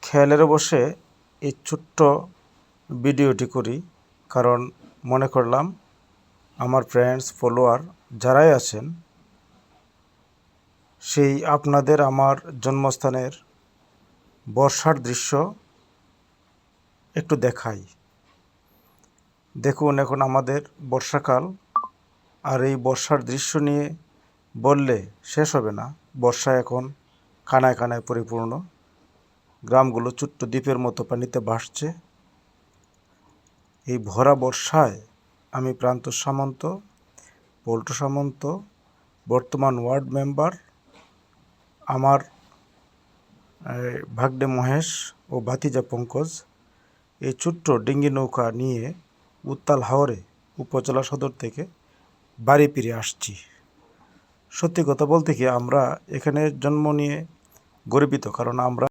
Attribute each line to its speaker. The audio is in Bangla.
Speaker 1: খেয়ালের বসে এই ছোট্ট ভিডিওটি করি, কারণ মনে করলাম আমার ফ্রেন্ডস ফলোয়ার যারাই আছেন সেই আপনাদের আমার জন্মস্থানের বর্ষার দৃশ্য একটু দেখাই। দেখুন, এখন আমাদের বর্ষাকাল, আর এই বর্ষার দৃশ্য নিয়ে বললে শেষ হবে না। বর্ষা এখন কানায় কানায় পরিপূর্ণ, গ্রামগুলো ছোট্ট দ্বীপের মতো পানিতে ভাসছে। এই ভরা বর্ষায় আমি প্রান্তর সামন্ত, পল্টু সামন্ত, বর্তমান ওয়ার্ড মেম্বার, আমার ভাগ্নে মহেশ ও ভাতিজা পঙ্কজ এই ছোট্ট ডিঙ্গি নৌকা নিয়ে উত্তাল হাওরে উপজেলা সদর থেকে বাড়ি ফিরে আসছি। সত্যি কথা বলতে কি, আমরা এখানে জন্ম নিয়ে গর্বিত, কারণ আমরা